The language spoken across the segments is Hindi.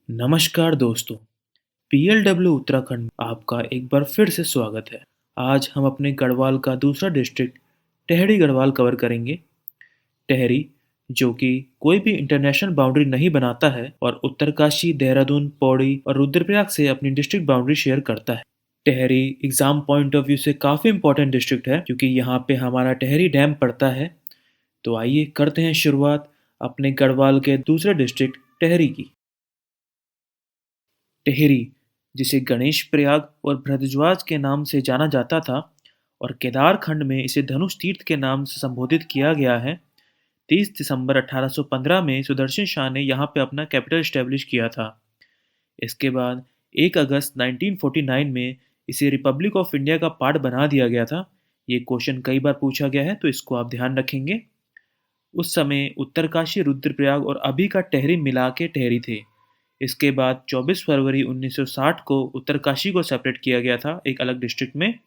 नमस्कार दोस्तों, पीएलडब्ल्यू उत्तराखंड में आपका एक बार फिर से स्वागत है। आज हम अपने गढ़वाल का दूसरा डिस्ट्रिक्ट टेहरी गढ़वाल कवर करेंगे। टेहरी, जो कि कोई भी इंटरनेशनल बाउंड्री नहीं बनाता है और उत्तरकाशी, देहरादून, पौड़ी और रुद्रप्रयाग से अपनी डिस्ट्रिक्ट बाउंड्री शेयर करता है। Tehri exam point of view से काफ़ी इंपॉर्टेंट डिस्ट्रिक्ट है क्योंकि यहाँ पे हमारा टेहरी डैम पड़ता है। तो आइए करते हैं शुरुआत अपने गढ़वाल के दूसरे डिस्ट्रिक्ट टेहरी की। टेहरी, जिसे गणेश प्रयाग और भरद्वाज के नाम से जाना जाता था और केदार खंड में इसे धनुष तीर्थ के नाम से संबोधित किया गया है। 30 दिसंबर 1815 में सुदर्शन शाह ने यहाँ पे अपना कैपिटल स्टैब्लिश किया था। इसके बाद 1 अगस्त 1949 में इसे रिपब्लिक ऑफ इंडिया का पार्ट बना दिया गया था। ये क्वेश्चन कई बार पूछा गया है तो इसको आप ध्यान रखेंगे। उस समय उत्तरकाशी, रुद्रप्रयाग और अभी का टेहरी मिला के टेहरी थे। इसके बाद 24 फरवरी 1960 को उत्तरकाशी को सेपरेट किया गया था एक अलग डिस्ट्रिक्ट में,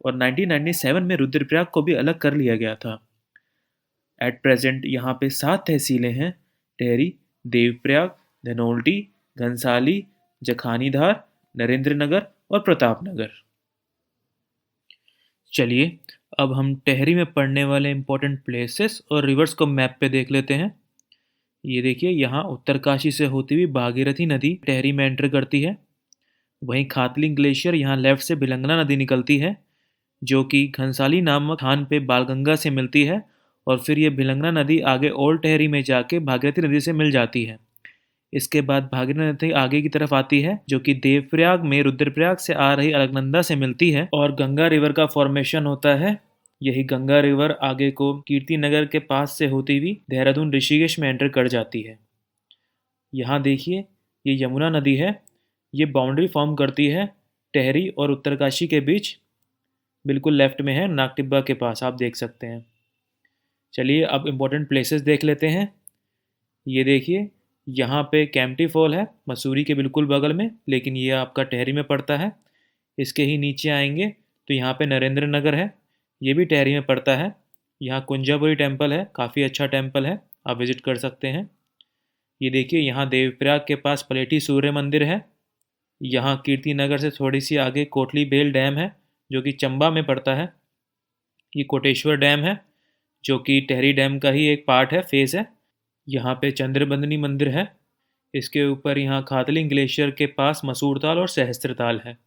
और 1997 में रुद्रप्रयाग को भी अलग कर लिया गया था। एट प्रेजेंट यहाँ पे 7 तहसीलें हैं: टेहरी, देवप्रयाग, धनोल्टी, घनसाली, जखानीधार, नरेंद्रनगर और प्रतापनगर। चलिए, अब हम टेहरी में पड़ने वाले इंपॉर्टेंट प्लेसेस और रिवर्स को मैप पे देख लेते हैं। ये देखिए, यहाँ उत्तरकाशी से होती हुई भागीरथी नदी टेहरी में एंटर करती है। वहीं खातलिंग ग्लेशियर यहाँ लेफ्ट से भिलंगना नदी निकलती है, जो कि घनसाली नामक स्थान पे बालगंगा से मिलती है, और फिर ये भिलंगना नदी आगे ओल्ड टेहरी में जाके भागीरथी नदी से मिल जाती है। इसके बाद भागीरथी नदी आगे की तरफ आती है, जो कि देवप्रयाग में रुद्रप्रयाग से आ रही अलकनंदा से मिलती है और गंगा रिवर का फॉर्मेशन होता है। यही गंगा रिवर आगे को कीर्ति नगर के पास से होती हुई देहरादून ऋषिकेश में एंटर कर जाती है। यहाँ देखिए, ये यमुना नदी है। ये बाउंड्री फॉर्म करती है टेहरी और उत्तरकाशी के बीच। बिल्कुल लेफ्ट में है, नागटिब्बा के पास, आप देख सकते हैं। चलिए, अब इम्पोर्टेंट प्लेसेस देख लेते हैं। ये देखिए, यहाँ पे कैंपटी फॉल है, मसूरी के बिल्कुल बगल में, लेकिन ये आपका टेहरी में पड़ता है। इसके ही नीचे आएंगे तो यहाँ पे नरेंद्र नगर है, ये भी टेहरी में पड़ता है। यहाँ कुंजापुरी टेम्पल है, काफ़ी अच्छा टेम्पल है, आप विजिट कर सकते हैं। ये देखिए, यहाँ देवप्रयाग के पास पलेठी सूर्य मंदिर है। यहाँ कीर्ति नगर से थोड़ी सी आगे कोटली बेल डैम है, जो कि चंबा में पड़ता है। ये कोटेश्वर डैम है, जो कि टेहरी डैम का ही एक पार्ट है, फेस है। यहाँ पे चंद्रबंदनी मंदिर है। इसके ऊपर यहाँ खातलिंग ग्लेशियर के पास मसूरताल और सहस्त्रताल है।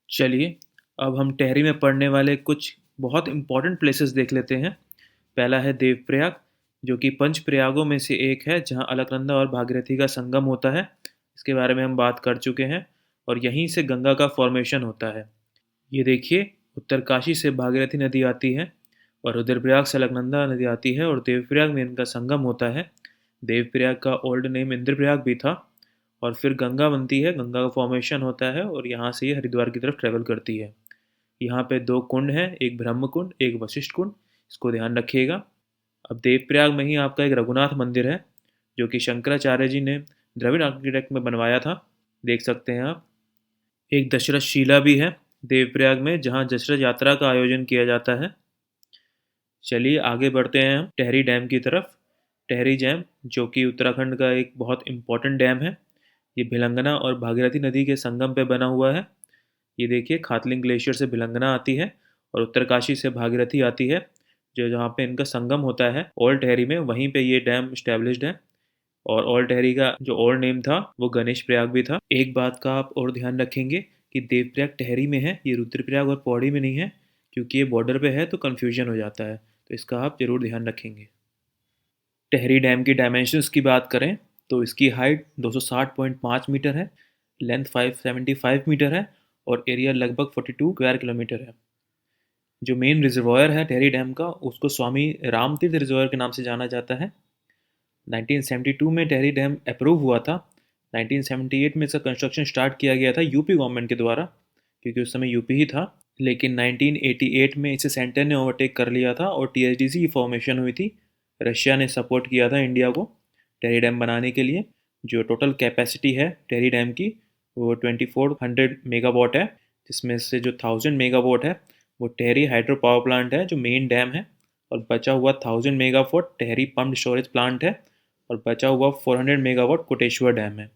चलिए, अब हम टेहरी में पड़ने वाले कुछ बहुत इंपॉर्टेंट प्लेसेस देख लेते हैं। पहला है देवप्रयाग, जो कि पंच प्रयागों में से एक है, जहाँ अलकनंदा और भागीरथी का संगम होता है। इसके बारे में हम बात कर चुके हैं, और यहीं से गंगा का फॉर्मेशन होता है। ये देखिए, उत्तरकाशी से भागीरथी नदी आती है और रुद्रप्रयाग से अलकनंदा नदी आती है, और देवप्रयाग में इनका संगम होता है। देवप्रयाग का ओल्ड नेम इंद्रप्रयाग भी था, और फिर गंगा बनती है, गंगा का फॉर्मेशन होता है, और यहाँ से ये हरिद्वार की तरफ ट्रेवल करती है। यहाँ पे 2 कुंड हैं, एक ब्रह्म कुंड, एक वशिष्ठ कुंड, इसको ध्यान रखिएगा। अब देवप्रयाग में ही आपका एक रघुनाथ मंदिर है, जो कि शंकराचार्य जी ने द्रविड़ आर्किटेक्ट में बनवाया था, देख सकते हैं आप। एक दशरथ शिला भी है देवप्रयाग में, जहाँ दशरथ यात्रा का आयोजन किया जाता है। चलिए, आगे बढ़ते हैं हम टेहरी डैम की तरफ। टेहरी डैम, जो कि उत्तराखंड का एक बहुत इम्पोर्टेंट डैम है, ये भिलंगना और भागीरथी नदी के संगम पे बना हुआ है। ये देखिए, खातलिंग ग्लेशियर से भिलंगना आती है और उत्तरकाशी से भागीरथी आती है, जो जहाँ पे इनका संगम होता है ओल्ड टेहरी में, वहीं पे ये डैम स्टैब्लिश्ड है। और ओल्ड टेहरी का जो ओल्ड नेम था वो गणेश प्रयाग भी था। एक बात का आप और ध्यान रखेंगे कि देवप्रयाग टेहरी में है, ये रुद्रप्रयाग और पौड़ी में नहीं है, क्योंकि ये बॉर्डर पे है तो कन्फ्यूजन हो जाता है, तो इसका आप ज़रूर ध्यान रखेंगे। टेहरी डैम की डायमेंशंस की बात करें तो इसकी हाइट 260.5 मीटर है, लेंथ 575 मीटर है, और एरिया लगभग 42 स्क्वायर किलोमीटर है। जो मेन रिजर्वायर है टेहरी डैम का, उसको स्वामी रामतीर्थ रिजर्वायर के नाम से जाना जाता है। 1972 में टेहरी डैम अप्रूव हुआ था। 1978 में इसका कंस्ट्रक्शन स्टार्ट किया गया था यूपी गवर्नमेंट के द्वारा, क्योंकि उस समय यूपी ही था। लेकिन 1988 में इसे सेंटर ने ओवरटेक कर लिया था और टीएचडीसी की फॉर्मेशन हुई थी। रशिया ने सपोर्ट किया था इंडिया को टेहरी डैम बनाने के लिए। जो टोटल कैपेसिटी है टेहरी डैम की, वो 2400 मेगावाट है, जिसमें से जो 1000 मेगावाट है वो टेहरी हाइड्रो पावर प्लांट है, जो मेन डैम है, और बचा हुआ 1000 megawatt Tehri pumped storage plant है, और बचा हुआ 400 मेगावाट कोटेश्वर डैम है।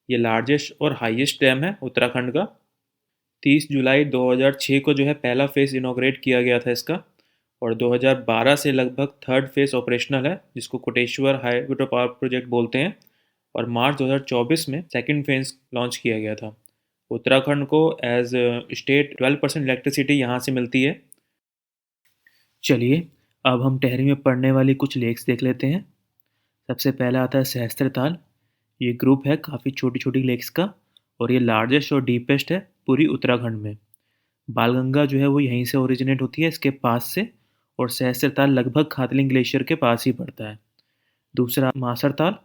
ये लार्जेस्ट और हाईएस्ट डैम है उत्तराखंड का। 30 जुलाई 2006 को जो है पहला फेज़ इनॉग्रेट किया गया था इसका, और 2012 से लगभग थर्ड फेज़ ऑपरेशनल है, जिसको कोटेश्वर हाइड्रो पावर प्रोजेक्ट बोलते हैं, और मार्च 2024 में सेकंड फेज़ लॉन्च किया गया था। उत्तराखंड को एज स्टेट 12% इलेक्ट्रिसिटी यहाँ से मिलती है। चलिए, अब हम टेहरी में पड़ने वाली कुछ लेक्स देख लेते हैं। सबसे पहला आता है सहस्त्रताल। ये ग्रुप है काफ़ी छोटी-छोटी लेक्स का, और ये लार्जेस्ट और डीपेस्ट है पूरी उत्तराखंड में। बालगंगा जो है वो यहीं से ओरिजिनेट होती है, इसके पास से, और सहस्त्रताल लगभग खातलिंग ग्लेशियर के पास ही पड़ता है। दूसरा मासर ताल,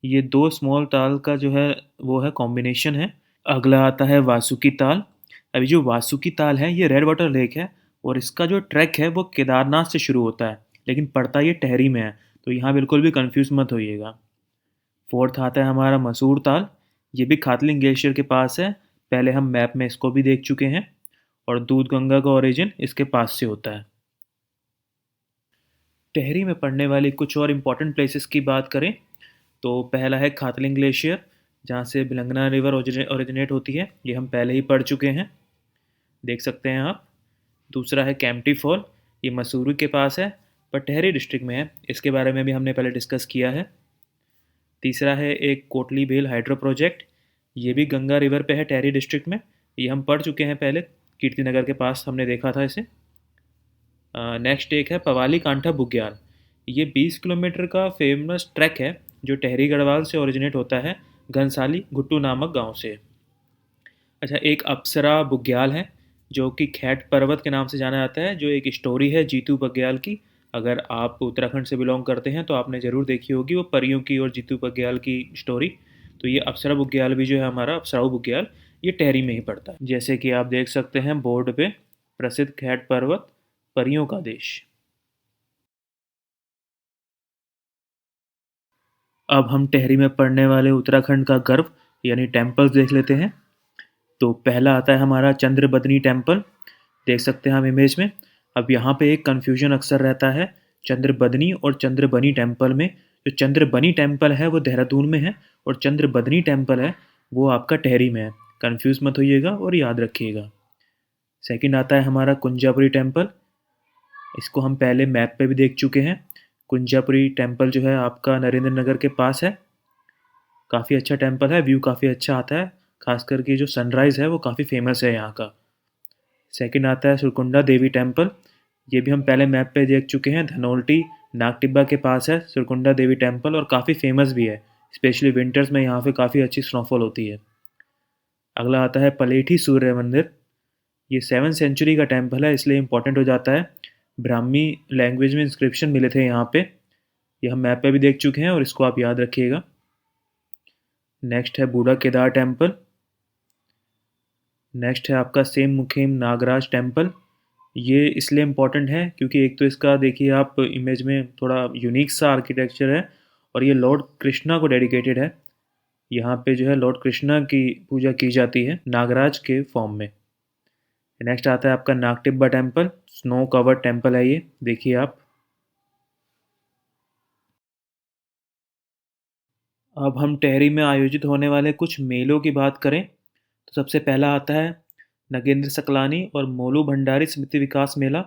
ये 2 स्मॉल ताल का जो है वो है कॉम्बिनेशन है। अगला आता है वासुकी ताल। अभी जो वासुकी ताल है ये रेड वाटर लेक है, और इसका जो ट्रैक है वो केदारनाथ से शुरू होता है, लेकिन पड़ता ये टेहरी में है, तो यहाँ बिल्कुल भी कंफ्यूज मत होइएगा। फोर्थ आता है हमारा मसूर ताल। ये भी खातलिंग ग्लेशियर के पास है, पहले हम मैप में इसको भी देख चुके हैं, और दूध गंगा का ओरिजिन इसके पास से होता है। टेहरी में पड़ने वाली कुछ और इम्पोर्टेंट प्लेसेस की बात करें तो पहला है खातलिंग ग्लेशियर, जहाँ से बिलंगना रिवर ओरिजिनेट होती है, ये हम पहले ही पढ़ चुके हैं, देख सकते हैं आप। दूसरा है कैंपटी फॉल, ये मसूरी के पास है पर टेहरी डिस्ट्रिक्ट में है, इसके बारे में भी हमने पहले डिस्कस किया है। तीसरा है एक कोटली बेल हाइड्रो प्रोजेक्ट, ये भी गंगा रिवर पे है टेहरी डिस्ट्रिक्ट में, ये हम पढ़ चुके हैं पहले, कीर्तिनगर के पास हमने देखा था इसे। नेक्स्ट एक है पवाली कांठा बुग्याल। ये 20 किलोमीटर का फेमस ट्रैक है जो टेहरी गढ़वाल से ओरिजिनेट होता है, घनसाली गुट्टू नामक गांव से। अच्छा, एक अप्सरा बुग्याल है जो कि खैट पर्वत के नाम से जाना जाता है, जो एक स्टोरी है जीतू बग्याल की। अगर आप उत्तराखंड से बिलोंग करते हैं तो आपने ज़रूर देखी होगी वो परियों की और जीतू बग्याल की स्टोरी। तो ये अप्सरा बुग्याल भी जो है हमारा अप्सराऊ बुग्याल, ये टेहरी में ही पड़ता है। जैसे कि आप देख सकते हैं बोर्ड पे, प्रसिद्ध खैट पर्वत, परियों का देश। अब हम टेहरी में पड़ने वाले उत्तराखंड का गर्व यानी टेम्पल्स देख लेते हैं। तो पहला आता है हमारा चंद्रबदनी टेम्पल, देख सकते हैं हम इमेज में। अब यहाँ पे एक कन्फ्यूजन अक्सर रहता है चंद्रबदनी और चंद्रबनी टेम्पल में। जो चंद्रबनी टेम्पल है वो देहरादून में है, और चंद्रबदनी टेम्पल है वो आपका टेहरी में है। कन्फ्यूज मत होइएगा और याद रखिएगा। सेकंड आता है हमारा कुंजापुरी टेम्पल, इसको हम पहले मैप पे भी देख चुके हैं। कुंजापुरी टेम्पल जो है आपका नरेंद्र नगर के पास है। काफ़ी अच्छा टेम्पल है, व्यू काफ़ी अच्छा आता है, खास करके जो सनराइज़ है वो काफ़ी फेमस है यहाँ का। सेकंड आता है सुरकुंडा देवी टेम्पल, ये भी हम पहले मैप पे देख चुके हैं, धनोल्टी नागटिब्बा के पास है सुरकुंडा देवी टेम्पल, और काफ़ी फेमस भी है, स्पेशली विंटर्स में यहाँ पे काफ़ी अच्छी स्नोफॉल होती है। अगला आता है पलेठी सूर्य मंदिर, ये 7th सेंचुरी का टेम्पल है इसलिए इम्पोर्टेंट हो जाता है। ब्राह्मी लैंग्वेज में इंस्क्रिप्शन मिले थे यहाँ पे, ये हम मैप पे भी देख चुके हैं और इसको आप याद रखिएगा। नेक्स्ट है बूढ़ा केदार टेम्पल। नेक्स्ट है आपका सेम मुखीम नागराज टेम्पल। ये इसलिए इम्पोर्टेंट है क्योंकि एक तो इसका देखिए आप इमेज में थोड़ा यूनिक सा आर्किटेक्चर है, और ये लॉर्ड कृष्णा को डेडिकेटेड है। यहाँ पे जो है लॉर्ड कृष्णा की पूजा की जाती है नागराज के फॉर्म में। नेक्स्ट आता है आपका Nag Tibba temple, snow covered temple है ये, देखिए आप। अब हम टेहरी में आयोजित होने वाले कुछ मेलों की बात करें तो सबसे पहला आता है नगेंद्र सकलानी और मोलू भंडारी स्मृति विकास मेला,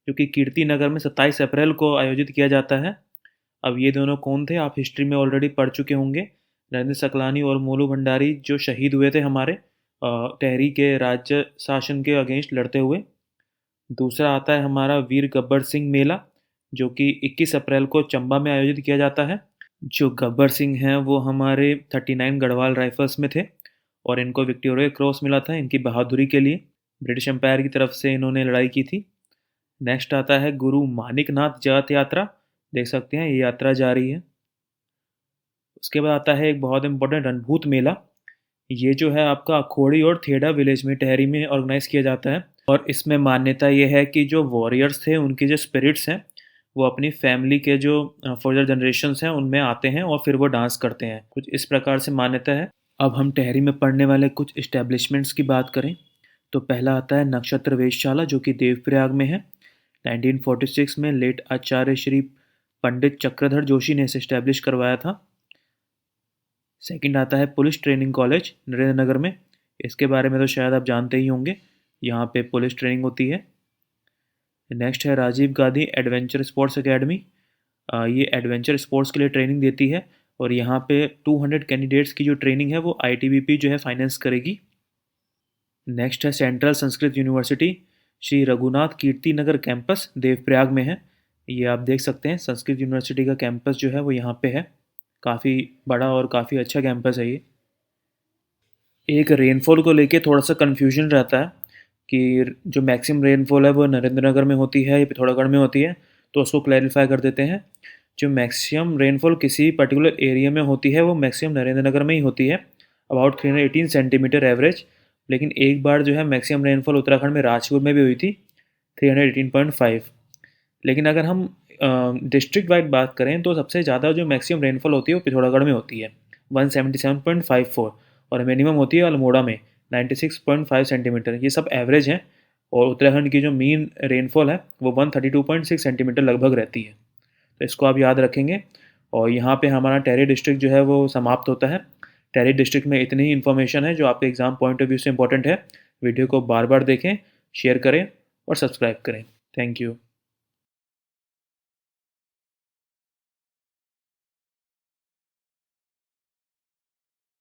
जो कि कीर्ति नगर में 27 अप्रैल को आयोजित किया जाता है। अब ये दोनों कौन थे आप हिस्ट्री में ऑलरेडी पढ़ चुके होंगे। नरेंद्र सकलानी और मोलू भंडारी जो शहीद हुए थे हमारे टेहरी के राज्य शासन के अगेंस्ट लड़ते हुए। दूसरा आता है हमारा वीर गब्बर सिंह मेला, जो कि 21 अप्रैल को चंबा में आयोजित किया जाता है। जो गब्बर सिंह हैं वो हमारे 39 गढ़वाल राइफल्स में थे, और इनको विक्टोरिया क्रॉस मिला था इनकी बहादुरी के लिए, ब्रिटिश एम्पायर की तरफ से इन्होंने लड़ाई की थी। नेक्स्ट आता है गुरु मानिक नाथ जगत यात्रा, देख सकते हैं ये यात्रा जारी है। उसके बाद आता है एक बहुत इंपॉर्टेंट रणभूत मेला, ये जो है आपका अखोड़ी और थेड़ा विलेज में टेहरी में ऑर्गेनाइज किया जाता है, और इसमें मान्यता ये है कि जो वॉरियर्स थे उनके जो स्पिरिट्स हैं वो अपनी फैमिली के जो फर्दर जनरेशन्स हैं उनमें आते हैं और फिर वो डांस करते हैं, कुछ इस प्रकार से मान्यता है। अब हम टेहरी में पढ़ने वाले कुछ इस्टेब्लिशमेंट्स की बात करें तो पहला आता है नक्षत्र वेधशाला, जो कि देवप्रयाग में है। 1946 में लेट आचार्य श्री पंडित चक्रधर जोशी ने इसे इस्टेब्लिश करवाया था। सेकंड आता है police training college Narendra Nagar में। इसके बारे में तो शायद आप जानते ही होंगे, यहाँ पे पुलिस ट्रेनिंग होती है। नेक्स्ट है Rajiv Gandhi adventure sports academy. ये एडवेंचर स्पोर्ट्स के लिए ट्रेनिंग देती है और यहाँ पे 200 कैंडिडेट्स की जो ट्रेनिंग है वो आईटीबीपी जो है फाइनेंस करेगी। नेक्स्ट है central Sanskrit university, Shri Raghunath Kirti Nagar campus Devprayag में है। ये आप देख सकते हैं संस्कृत यूनिवर्सिटी का कैंपस जो है वो यहाँ पे है। काफ़ी बड़ा और काफ़ी अच्छा कैंपस है ये। एक रेनफॉल को लेके थोड़ा सा कन्फ्यूजन रहता है कि जो मैक्सिमम रेनफॉल है वो नरेंद्र नगर में होती है या पिथौरागढ़ में होती है, तो उसको क्लैरिफाई कर देते हैं। जो मैक्सिमम रेनफॉल किसी पर्टिकुलर एरिया में होती है वो मैक्सिमम नरेंद्र नगर में ही होती है, अबाउट 318 सेंटीमीटर एवरेज। लेकिन एक बार जो है मैक्सिमम रेनफॉल उत्तराखंड में राजपुर में भी हुई थी, 318.5। लेकिन अगर हम डिस्ट्रिक्ट वाइड बात करें तो सबसे ज़्यादा जो मैक्सिमम रेनफॉल होती है वो पिथौरागढ़ में होती है, 177.54, और मिनिमम होती है अल्मोड़ा में 96.5 सेंटीमीटर। ये सब एवरेज हैं और उत्तराखंड की जो मीन रेनफॉल है वो 132.6 सेंटीमीटर लगभग रहती है। तो इसको आप याद रखेंगे। और यहाँ पे हमारा टेहरी डिस्ट्रिक्ट जो है वो समाप्त होता है। टेहरी डिस्ट्रिक्ट में इतनी ही इन्फॉर्मेशन है जो आपके एग्ज़ाम पॉइंट ऑफ व्यू से इंपॉर्टेंट है। वीडियो को बार बार देखें, शेयर करें और सब्सक्राइब करें। Thank you.